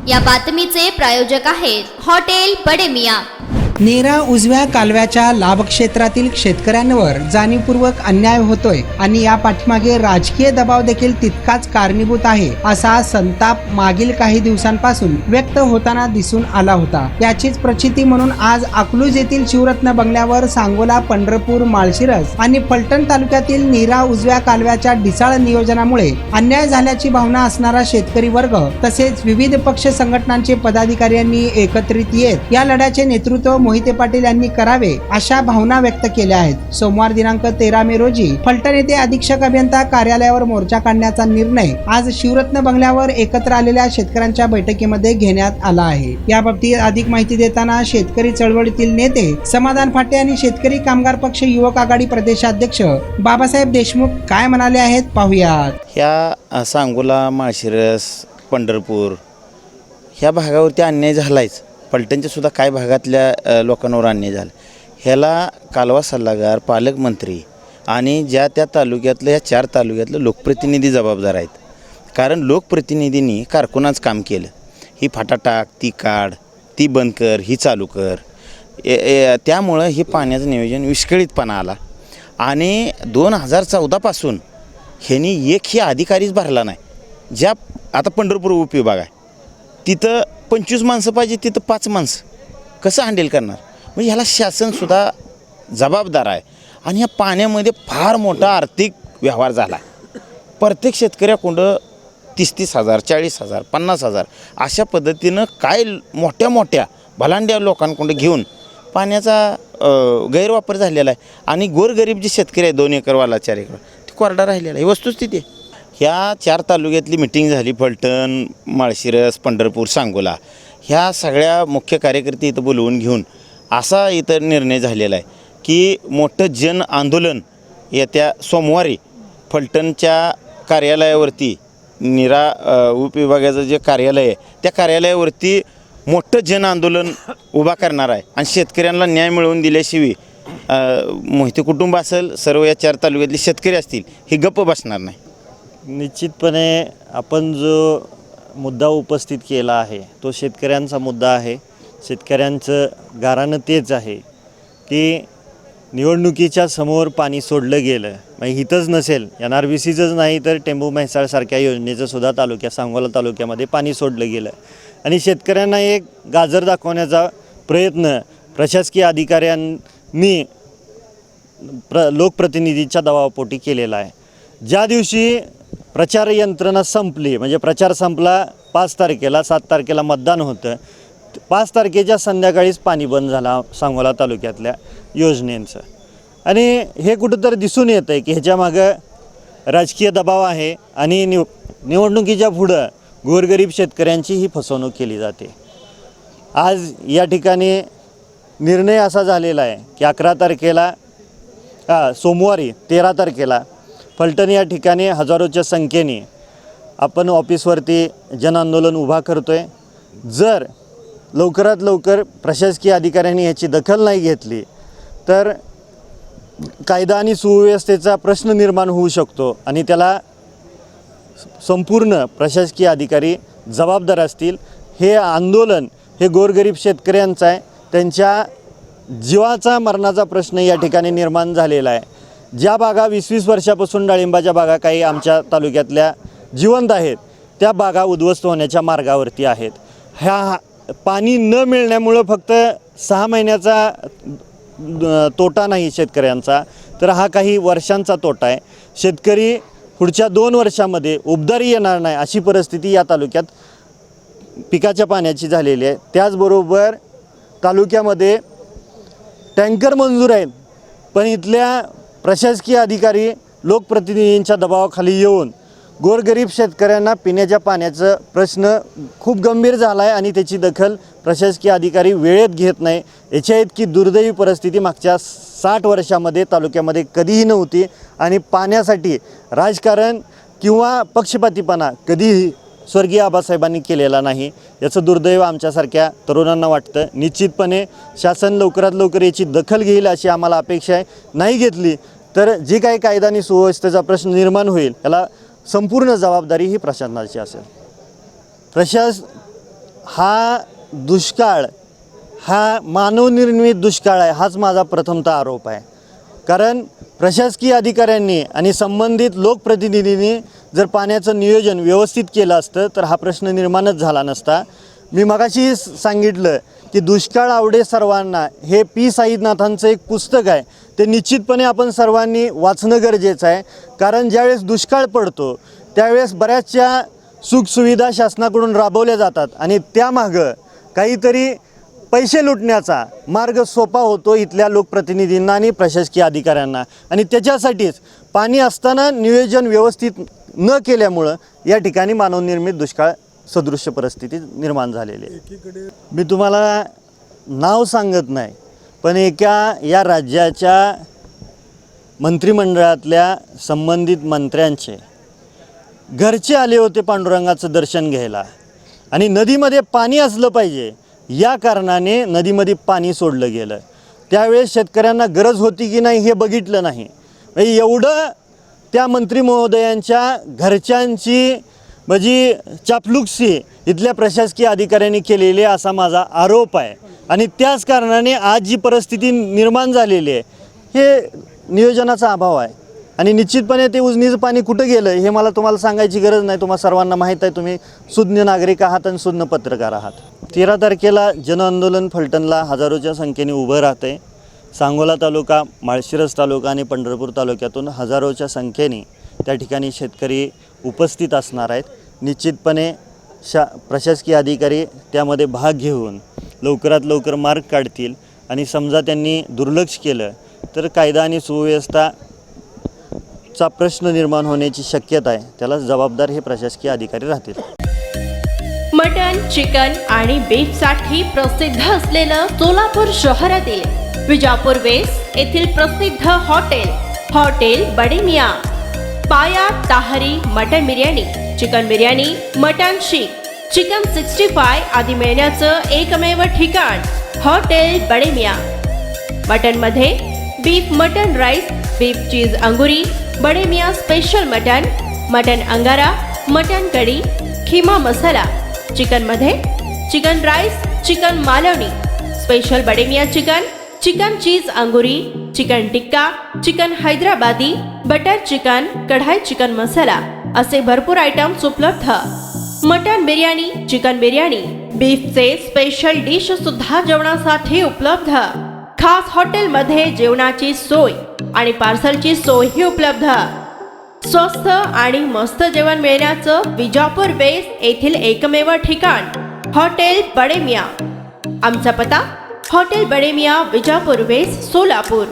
या बातमीचे प्रायोजक आहेत हॉटेल बडे मियां। नेरा उजव्या कालव्याच्या लाभक्षेत्रातील शेतकऱ्यांवर जाणीवपूर्वक अन्याय होतोय आणि या पाठीमागे राजकीय दबाव देखील तितकाच कारणीभूत आहे असा संताप मागील काही दिवसांपासून व्यक्त होताना दिसून आला होता। याचीच प्रचिती म्हणून आज अकलूज येथील शिवरत्न बंगल्यावर सांगोला, पंढरपूर, माळशिरस आणि फलटण तालुक्यातील नेरा उजव्या कालव्याच्या ढिसाळ नियोजनामुळे अन्याय झाल्याची भावना असणारा शेतकरी वर्ग तसेच विविध पक्ष संघटनांचे पदाधिकारी यांनी एकत्रित येत या लढ्याचे नेतृत्व मोहिते पाटील यांनी करावे अशा भावना व्यक्त केल्या आहेत। सोमवार दिनांक 13 मे रोजी फलटण येथे अधीक्षक अभियंता कार्यालयावर मोर्चा काढण्याचा निर्णय आज शिवरत्न बंगल्यावर एकत्र आलेल्या शेतकऱ्यांच्या बैठकीमध्ये घेण्यात आला आहे। याबाबतीत अधिक माहिती देताना शेतकरी चळवळीतील नेते समाधान फाटे आणि शेतकरी कामगार पक्ष युवक आघाडी प्रदेशाध्यक्ष बाबासाहेब देशमुख काय म्हणाले आहेत पाहूयात। ह्या सांगोला, माळशिरस, पंढरपूर ह्या भागावरती अन्याय झालायच। फलटणच्या सुद्धा काही भागातल्या लोकांवर अन्याय झाला। ह्याला कालवा सल्लागार, पालकमंत्री आणि ज्या त्या तालुक्यातलं या 4 तालुक्यातलं लोकप्रतिनिधी जबाबदार आहेत। कारण लोकप्रतिनिधींनी कारकुनाच काम केलं। ही फाटा टाक, ती काढ, ती बंद कर, ही चालू कर। त्यामुळं हे पाण्याचं नियोजन विस्कळीतपणा आला आणि 2014 पासून ह्यांनी एकही अधिकारीच भरला नाही। ज्या आता पंढरपूर उपविभाग आहे तिथं 25 माणसं पाहिजे, तिथं 5 माणसं कसं हँडल करणार? म्हणजे ह्याला शासनसुद्धा जबाबदार आहे। आणि ह्या पाण्यामध्ये फार मोठा आर्थिक व्यवहार झाला। प्रत्येक शेतकऱ्याकडं 30,000, 40,000, 50,000 अशा पद्धतीनं काय मोठ्या मोठ्या भलांड्या लोकांकडं घेऊन पाण्याचा गैरवापर झालेला आहे। आणि गोरगरीब जे शेतकरी आहे 2 एकरवाला 4 एकर ते कोरडा राहिलेला आहे। ही वस्तुस्थिती आहे। ह्या 4 तालुक्यातली मिटिंग झाली। फलटण, माळशिरस, पंढरपूर, सांगोला ह्या सगळ्या मुख्य कार्यकर्ते इथं बोलवून घेऊन असा इथं निर्णय झालेला आहे की मोठं जन आंदोलन येत्या सोमवारी फलटणच्या कार्यालयावरती नेरा उपविभागाचं जे कार्यालय आहे त्या कार्यालयावरती मोठं जन आंदोलन उभा करणार आहे। आणि शेतकऱ्यांना न्याय मिळवून दिल्याशिवाय मोहिते कुटुंब असेल, सर्व या 4 तालुक्यातले शेतकरी असतील, हे गप्प बसणार नाही। निश्चितपणे आपण जो मुद्दा उपस्थित केला आहे तो शेतकऱ्यांचा मुद्दा आहे। शेतकऱ्यांचं गाऱ्हाणं तेच आहे की निवडणुकीच्या समोर पाणी सोडलं गेलं, म्हणजे इथंच नसेल, NRBCचंच नाही तर टेंबू म्हैसाळसारख्या योजनेचं सुद्धा सांगोला तालुक्यामध्ये पाणी सोडलं गेलं। आणि शेतकऱ्यांना एक गाजर दाखवण्याचा प्रयत्न प्रशासकीय अधिकाऱ्यांनी लोकप्रतिनिधीच्या दबावापोटी केलेला आहे। ज्या दिवशी प्रचार यंत्रणा संपली, म्हणजे प्रचार संपला 5 तारखेला, 7 तारखेला मतदान होतं, 5 तारखेच्या संध्याकाळीच पाणी बंद झाला सांगोला तालुक्यातल्या योजनेंचं। आणि हे कुठंतरी दिसून येतं आहे की ह्याच्यामागं राजकीय दबाव आहे आणि निवडणुकीच्या पुढं गोरगरीब शेतकऱ्यांची ही फसवणूक केली जाते। आज या ठिकाणी निर्णय असा झालेला आहे की 11 तारखेला सोमवारी 13 तारखेला फलटण या ठिकाणी हजारोच्या संख्येने आपण ऑफिसवरती जनआंदोलन उभा करतो आहे। जर लवकरात लवकर प्रशासकीय अधिकाऱ्यांनी याची दखल नाही घेतली तर कायदा आणि सुव्यवस्थेचा प्रश्न निर्माण होऊ शकतो आणि त्याला संपूर्ण प्रशासकीय अधिकारी जबाबदार असतील। हे आंदोलन हे गोरगरीब शेतकऱ्यांचं आहे, त्यांच्या जीवाचा मरणाचा प्रश्न या ठिकाणी निर्माण झालेला आहे। ज्या बागा 20-20 वर्षापासून डाळिंबाच्या बागा काही आमच्या तालुक्यातल्या जिवंत आहेत त्या बागा उद्ध्वस्त होण्याच्या मार्गावरती आहेत। ह्या पाणी न मिळण्यामुळं फक्त 6 महिन्याचा तोटा नाही शेतकऱ्यांचा, तर हा काही वर्षांचा तोटा आहे। शेतकरी पुढच्या 2 वर्षामध्ये उबदारी येणार नाही अशी परिस्थिती या तालुक्यात पिकाच्या पाण्याची झालेली आहे। त्याचबरोबर तालुक्यामध्ये टँकर मंजूर आहेत, पण इथल्या प्रशासकीय अधिकारी लोकप्रतिनिधींच्या दबावाखाली येऊन गोरगरीब शेतकऱ्यांना पिण्याच्या पाण्याचा प्रश्न खूप गंभीर झाला आहे आणि त्याची दखल प्रशासकीय अधिकारी वेळेत घेत नाही। याच्या इतकी दुर्दैवी परिस्थिती मागच्या 60 वर्षामध्ये तालुक्यामध्ये कधीही नव्हती आणि पाण्यासाठी राजकारण किंवा पक्षपातीपणा कधीही स्वर्गीय आबासाहेबांनी केलेला नाही। याचं दुर्दैव आमच्यासारख्या तरुणांना वाटतं। निश्चितपणे शासन लवकरात लवकर याची दखल घेईल अशी आम्हाला अपेक्षा आहे। नाही घेतली तर जे काही कायदा आणि सुव्यवस्थेचा प्रश्न निर्माण होईल त्याला संपूर्ण जबाबदारी ही प्रशासनाची असेल। हा दुष्काळ हा मानवनिर्मित दुष्काळ आहे, हाच माझा प्रथमतः आरोप आहे. कारण प्रशासकीय अधिकाऱ्यांनी आणि संबंधित लोकप्रतिनिधींनी जर पाण्याचं नियोजन व्यवस्थित केलं असतं तर हा प्रश्न निर्माणच झाला नसता. मी मगाशी सांगितलं की दुष्काळ आवडे सर्वांना हे पी साईनाथांचं एक पुस्तक आहे, ते निश्चितपणे आपण सर्वांनी वाचणं गरजेचं आहे. कारण ज्यावेळेस दुष्काळ पडतो त्यावेळेस बऱ्याचशा सुखसुविधा शासनाकडून राबवल्या जातात आणि त्यामागं काहीतरी पैसे लुटण्याचा मार्ग सोपा होतो इथल्या लोकप्रतिनिधींना आणि प्रशासकीय अधिकाऱ्यांना. आणि त्याच्यासाठीच पाणी असताना नियोजन व्यवस्थित न केल्यामुळं या ठिकाणी मानवनिर्मित दुष्काळ सदृश्य परिस्थिती निर्माण झालेली आहे. मी तुम्हाला नाव सांगत नाही, पण या राज्याच्या मंत्रिमंडळातल्या संबंधित मंत्र्यांचे घरचे आले होते पांडुरंगाचं दर्शन घ्यायला आणि नदीमध्ये पाणी असलं पाहिजे या कारणाने नदीमध्ये पाणी सोडलं गेलं. त्यावेळेस शेतकऱ्यांना गरज होती की नाही हे बघितलं नाही. एवढं त्या मंत्री महोदयांच्या घरच्यांची म्हणजे चापलूसी इथल्या प्रशासकीय अधिकाऱ्यांनी केलेली असा माझा आरोप आहे. आणि त्याच कारणाने आज जी परिस्थिती निर्माण झालेली आहे हे नियोजनाचा अभाव आहे. आणि निश्चितपणे ते उजनीचं पाणी कुठं गेलं हे मला तुम्हाला सांगायची गरज नाही, तुम्हाला सर्वांना माहीत आहे. तुम्ही सुज्ञ नागरिक आहात आणि सुज्ञ पत्रकार आहात. 13 तारखेला जनआंदोलन फलटणला हजारोच्या संख्येने उभं राहते. सांगोला तालुका, माळशिरस तालुका आणि पंढरपूर तालुक्यातून हजारोच्या संख्येने त्या ठिकाणी शेतकरी उपस्थित असणार आहेत. निश्चितपणे प्रशासकीय अधिकारी त्यामध्ये भाग घेऊन लवकरात लवकर मार्ग काढतील आणि समजा त्यांनी दुर्लक्ष केलं तर कायदा आणि सुव्यवस्था चा प्रश्न निर्माण होण्याची शक्यता आहे. त्याला जबाबदार हे प्रशासकीय अधिकारी राहतील. मटन, चिकन आणि बीफसाठी प्रसिद्ध असलेलं सोलापूर शहरातील विजापूर वेस्ट येथील प्रसिद्ध hotel Bade Miyan. Paya tahari mutton biryani, chicken biryani, mutton seekh, chicken 65 आदी मिळण्याचं एकमेव ठिकाण हॉटेल बडे मियाँ. मटनमध्ये beef mutton rice, beef cheese angoori, Bade Miyan special mutton angara, mutton kadhi, kheema masala. चिकनमध्ये chicken rice, chicken Malvani, special Bade Miyan chicken cheese angoori, chicken tikka, chicken Hyderabadi, butter chicken, kadai chicken masala असे भरपूर आयटम्स उपलब्ध. मटन बिर्याणी, चिकन बिर्याणी, बीफचे स्पेशल डिश सुद्धा जेवणासाठी उपलब्ध. खास हॉटेलमध्ये जेवणाची सोय आणि पार्सलची सोयही उपलब्ध. स्वस्त आणि मस्त जेवण मिळण्याचं विजापूर वेस्ट येथील एकमेव ठिकाण हॉटेल बडे मियाँ. आमचा पत्ता हॉटेल बडे मियाँ, विजापूर वेस्ट, सोलापूर.